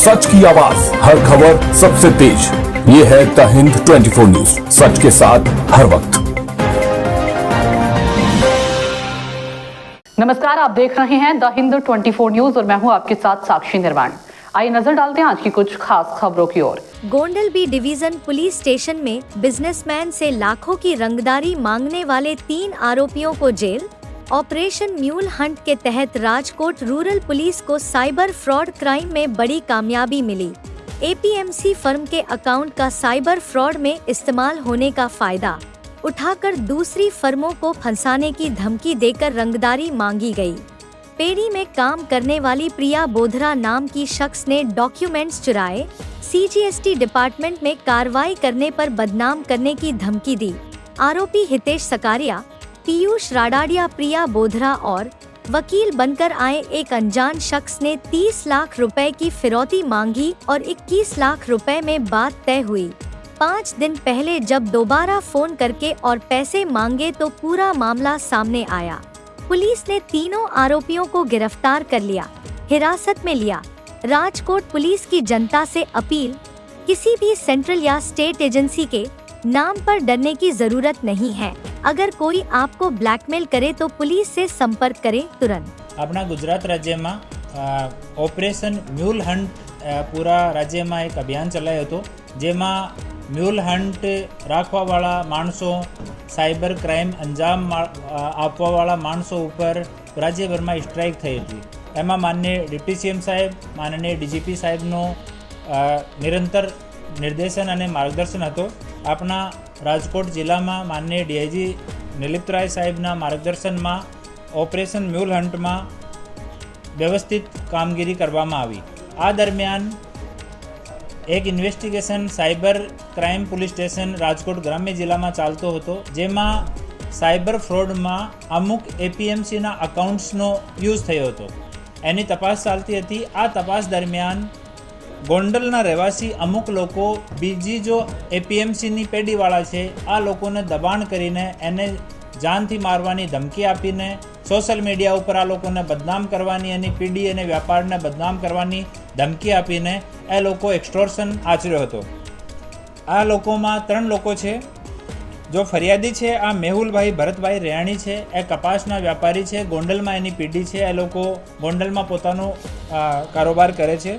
सच की आवाज, हर खबर सबसे तेज। ये है द हिंद 24 न्यूज, सच के साथ हर वक्त। नमस्कार, आप देख रहे हैं द हिंद 24 न्यूज और मैं हूं आपके साथ साक्षी निर्वाण। आइए नजर डालते हैं आज की कुछ खास खबरों की ओर। Gondal B division police station में बिजनेसमैन से लाखों की रंगदारी मांगने वाले 3 आरोपियों को जेल। ऑपरेशन म्यूल हंट के तहत राजकोट रूरल पुलिस को साइबर फ्रॉड क्राइम में बड़ी कामयाबी मिली। एपीएमसी फर्म के अकाउंट का साइबर फ्रॉड में इस्तेमाल होने का फायदा उठाकर दूसरी फर्मों को फंसाने की धमकी देकर रंगदारी मांगी गई। पेड़ी में काम करने वाली प्रिया बोधरा नाम की शख्स ने डॉक्यूमेंट्स चुराए, सीजीएसटी डिपार्टमेंट में कार्रवाई करने पर बदनाम करने की धमकी दी। आरोपी हितेश सकारिया, पीयूष राडाडिया प्रिया बोधरा और वकील बनकर आए एक अनजान शख्स ने 30 लाख रुपए की फिरौती मांगी और 21 लाख रुपए में बात तय हुई। 5 दिन पहले जब दोबारा फोन करके और पैसे मांगे तो पूरा मामला सामने आया। पुलिस ने तीनों आरोपियों को गिरफ्तार कर लिया, हिरासत में लिया। राजकोट पुलिस की जनता से अपील, किसी भी सेंट्रल या स्टेट एजेंसी के नाम पर डरने की जरूरत नहीं है। अगर कोई आपको ब्लैकमेल करे तो पुलिस से संपर्क करें तुरंत। अपना गुजरात राज्य में ऑपरेशन म्यूल हंट पूरा राज्य में एक अभियान चलायो હતો, જેમાં म्यूल हंट રાખવાવાળા માણસો, સાયબર ક્રાઇમ અંજામ આપવાવાળા માણસો ઉપર રાજ્યભરમાં સ્ટ્રાઇક થઈ હતી। એમાં માનનીય ડિપ્ટી સીએમ સાહેબ, માનનીય ડીજીપી સાહેબનો નિરંતર નિર્દેશન અને માર્ગદર્શન હતો। આપણા રાજકોટ જિલ્લામાં માનનીય ડીઆઈજી નિલિપ્ત રાય સાહેબના માર્ગદર્શનમાં ઓપરેશન म्यूल हंटમાં વ્યવસ્થિત કામગીરી કરવામાં આવી। આ દરમિયાન એક investigation cyber crime police station Rajkot ગ્રામ્ય જિલ્લામાં ચાલતો હતો, જેમાં સાયબર ફ્રોડમાં અમુક એપીએમસીના અકાઉન્ટ્સનો યુઝ થયો હતો। એની તપાસ ચાલતી હતી। આ તપાસ દરમિયાન ગોંડલના રહેવાસી અમુક લોકો બીજી જો એપીએમસીની પેઢીવાળા છે, આ લોકોને દબાણ કરીને એને જાનથી મારવાની ધમકી આપીને સોશિયલ મીડિયા ઉપર આ લોકોને બદનામ કરવાની, એની પીઢી અને વ્યાપારને બદનામ કરવાની ધમકી આપીને એ લોકો એક્સ્ટોર્શન આચર્યો હતો। આ લોકોમાં 3 લોકો છે। જો ફરિયાદી છે આ મેહુલભાઈ ભરતભાઈ રેયાણી છે, એ કપાસના વ્યાપારી છે, ગોંડલમાં એની પીઢી છે, એ લોકો ગોંડલમાં પોતાનો કારોબાર કરે છે।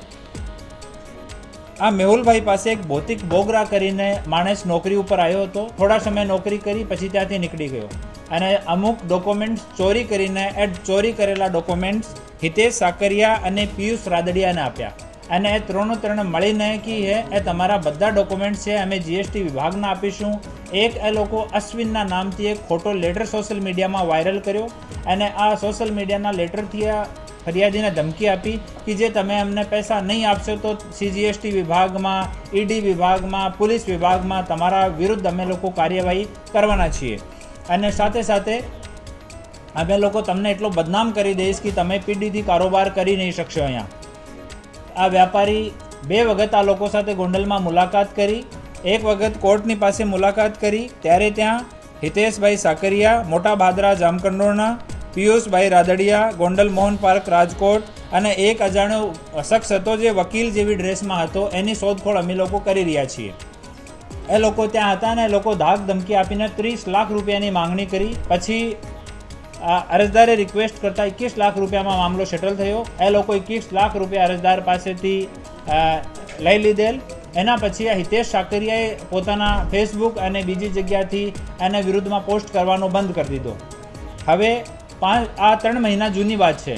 આ મેહુલભાઈ પાસે એક ભૌતિક બોગરા કરીને માણસ નોકરી ઉપર આવ્યો હતો। થોડા સમય નોકરી કરી પછી ત્યાંથી નીકળી ગયો અને અમુક ડોક્યુમેન્ટ્સ ચોરી કરીને એ ચોરી કરેલા ડોક્યુમેન્ટ્સ હિતેશ સાકરિયા અને પિયુષ રાદડિયાને આપ્યા અને એ ત્રણે મળીને કે એ તમારા બધા ડોક્યુમેન્ટ્સ છે અમે જીએસટી વિભાગને આપીશું। એક એ લોકો અશ્વિનના નામથી એક ખોટો લેટર સોશિયલ મીડિયામાં વાયરલ કર્યો અને આ સોશિયલ મીડિયાના લેટરથી આ ફરિયાદીને ધમકી આપી કે જે તમે અમને પૈસા નહીં આપશો તો સીજીએસટી વિભાગમાં, ઈડી વિભાગમાં, પોલીસ વિભાગમાં તમારા વિરુદ્ધ અમે લોકો કાર્યવાહી કરવાના છીએ અને સાથે સાથે અમે લોકો તમને એટલો બદનામ કરી દઈશ કે તમે પીડીથી કારોબાર કરી નહીં શકશો। અહીંયા આ વ્યાપારી 2 વખત આ લોકો સાથે ગોંડલમાં મુલાકાત કરી। એક વખત કોર્ટની પાસે મુલાકાત કરી ત્યારે ત્યાં હિતેશભાઈ સાકરિયા મોટા ભાદરા જામકંડોરણા, પિયુષભાઈ રાદડિયા ગોંડલ મોહન પાર્ક રાજકોટ અને એક અજાણ્યો શખ્સ હતો જે વકીલ જેવી ડ્રેસમાં હતો, એની શોધખોળ અમે લોકો કરી રહ્યા છીએ। એ લોકો ત્યાં હતા ને એ લોકો ધાક ધમકી આપીને 30 લાખ રૂપિયાની માંગણી કરી। પછી અરજદારે રિક્વેસ્ટ કરતાં 21 લાખ રૂપિયામાં મામલો સેટલ થયો। એ લોકો 21 લાખ રૂપિયા અરજદાર પાસેથી લઈ લીધેલ। એના પછી આ હિતેશ સાકરિયાએ પોતાના ફેસબુક અને બીજી જગ્યાથી એના વિરુદ્ધમાં પોસ્ટ કરવાનો બંધ કરી દીધો। હવે આ 3 મહિના જૂની વાત છે।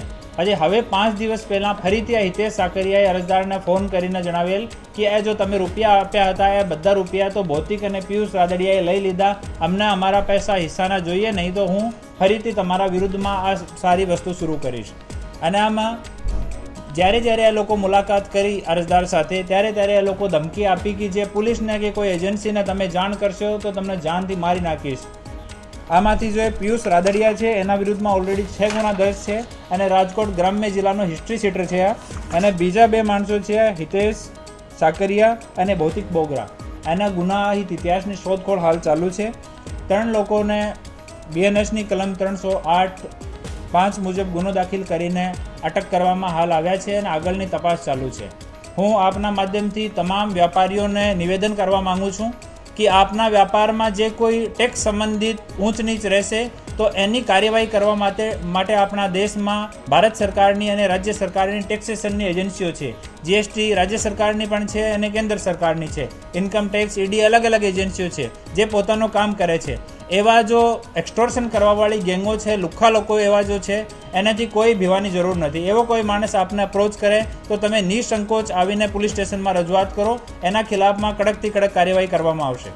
હવે 5 દિવસ પહેલાં ફરીથી આ હિતેશ સાકરિયાએ અરજદારને ફોન કરીને જણાવેલ કે એ જો તમે રૂપિયા આપ્યા હતા એ બધા રૂપિયા તો ભૌતિક અને પિયુષ રાદડિયાએ લઈ લીધા, અમને અમારા પૈસા હિસ્સાના જોઈએ, નહીં તો હું ફરીથી તમારા વિરુદ્ધમાં આ સારી વસ્તુ શરૂ કરીશ। અને આમાં જ્યારે એ લોકો મુલાકાત કરી અરજદાર સાથે ત્યારે એ લોકો ધમકી આપી કે જે પોલીસને કે કોઈ એજન્સીને તમે જાણ કરશો તો તમને જાનથી મારી નાખીશ। આમાંથી જો પિયુષ રાદડિયા છે એના વિરુદ્ધમાં ઓલરેડી 6 ગુના દર્જ છે અને રાજકોટ ગ્રામ્ય જિલ્લાનો હિસ્ટ્રી સીટર છે અને બીજા 2 માણસો છે હિતેશ સાકરિયા અને ભૌતિક બોગરા, એના ગુનાહિત ઇતિહાસની શોધખોળ હાલ ચાલુ છે। 3 લોકોને બીએનએસની કલમ 308(5) મુજબ ગુનો દાખલ કરીને અટક કરવામાં હાલ આવ્યા છે અને આગળની તપાસ ચાલુ છે। હું આપના માધ્યમથી તમામ વ્યાપારીઓને નિવેદન કરવા માંગુ છું કે આપના વ્યાપારમાં જે કોઈ ટેક્સ સંબંધિત ઊંચ નીચ રહેશે તો એની કાર્યવાહી કરવા માટે આપણા દેશમાં ભારત સરકારની અને રાજ્ય સરકારની ટેક્સેશનની એજન્સીઓ છે. જીએસટી રાજ્ય સરકારની પણ છે અને કેન્દ્ર સરકારની છે. ઇન્કમ ટેક્સ, ઈડી અલગ અલગ એજન્સીઓ છે જે પોતાનું કામ કરે છે. એવા જો એક્સટોર્શન કરવાવાળી ગેંગો છે, લુખ્ખા લોકો એવા જો છે, એનાથી કોઈ ભીવાની જરૂર નથી. એવો કોઈ માણસ આપને અપ્રોચ કરે તો તમે નિસંકોચ આવીને પોલીસ સ્ટેશનમાં રજૂઆત કરો. એના ખિલાફમાં કડકથી કડક કાર્યવાહી કરવામાં આવશે.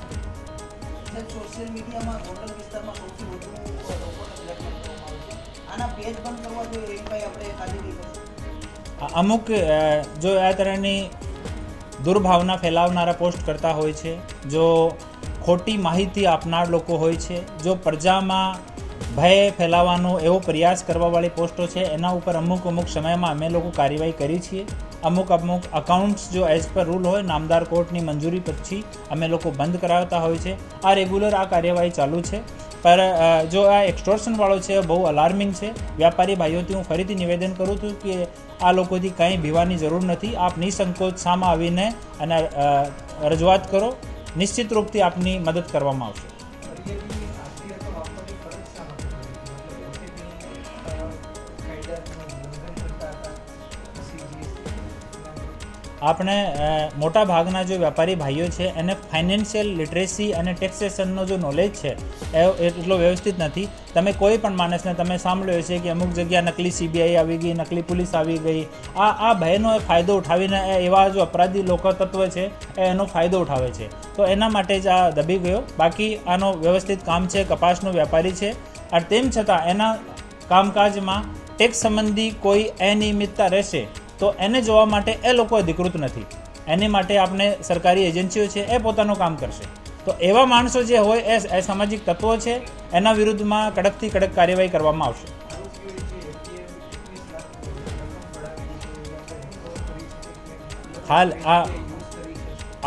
સોશિયલ મીડિયામાં ગોંડલ વિસ્તારમાં સૌથી વધુ લોકોને બ્લેકમેલ કરવામાં આવે છે. આના પેજ બંધ કરવા જોઈએ એ કંઈ આપણે કાર્યવાહી કરશું? અમુક જો આ તરહની દુર્ભાવના ફેલાવનારા પોસ્ટ કરતા હોય છે, જો ખોટી માહિતી આપનાર લોકો હોય છે, જો પ્રજામાં ભય ફેલાવવાનો એવો પ્રયાસ કરવાવાળી પોસ્ટો છે, એના ઉપર અમુક સમયમાં અમે લોકો કાર્યવાહી કરી છીએ. અમુક અકાઉન્ટ્સ જો એઝ પર રૂલ હોય નામદાર કોર્ટની મંજૂરી પછી અમે લોકો બંધ કરાવતા હોય છે. આ રેગ્યુલર આ કાર્યવાહી ચાલુ છે. પર જો આ એક્સટોર્શનવાળો છે બહુ અલાર્મિંગ છે. વ્યાપારી ભાઈઓથી હું ફરીથી નિવેદન કરું છું કે આ લોકોથી કંઈ ભીવાની જરૂર નથી. આપ નિસંકોચ સામે આવીને અને રજૂઆત કરો. નિશ્ચિત રૂપથી આપની મદદ કરવામાં આવશે. આપણે મોટા ભાગના જો વ્યાપારી ભાઈઓ છે એને ફાઇનાન્શિયલ લિટરેસી અને ટેક્સેશનનો જો નોલેજ છે એ એટલો વ્યવસ્થિત નથી. તમે કોઈ પણ માણસને તમે સાંભળ્યો છે કે અમુક જગ્યા નકલી સીબીઆઈ આવી ગઈ, નકલી પોલીસ આવી ગઈ. આ ભયનો ફાયદો ઉઠાવીને એવા જો અપરાધી લોકો તત્વ છે એનો ફાયદો ઉઠાવે છે. તો એના માટે જ આ દબી ગયો. બાકી આનો વ્યવસ્થિત કામ છે. કપાસનો વ્યાપારી છે અને તેમ છતાં એના કામકાજમાં ટેક્સ સંબંધી કોઈ અનિયમિતતા રહેશે તો એને જોવા માટે એ લોકો અધિકૃત નથી. એની માટે આપણે સરકારી એજન્સીઓ છે એ પોતાનું કામ કરશે. તો એવા માણસો જે હોય એ સામાજિક તત્વો છે, એના વિરુદ્ધમાં કડકથી કડક કાર્યવાહી કરવામાં આવશે. હાલ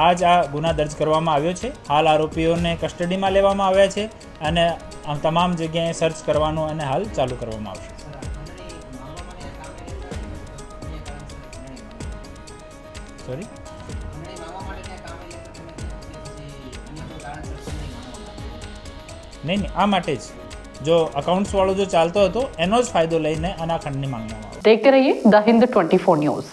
આજ આ ગુના દર્જ કરવામાં આવ્યો છે. હાલ આરોપીઓને કસ્ટડીમાં લેવામાં આવ્યા છે અને તમામ જગ્યાએ સર્ચ કરવાનું અને હાલ ચાલુ કરવામાં આવશે. સોરી, નહીં, આ માટે જ જો અકાઉન્ટ્સ વાળો જો ચાલતો હતો એનો જ ફાયદો લઈને અને આ ખંડની માંગવામાં આવે. देखते रहिए द हिंद 24 न्यूज.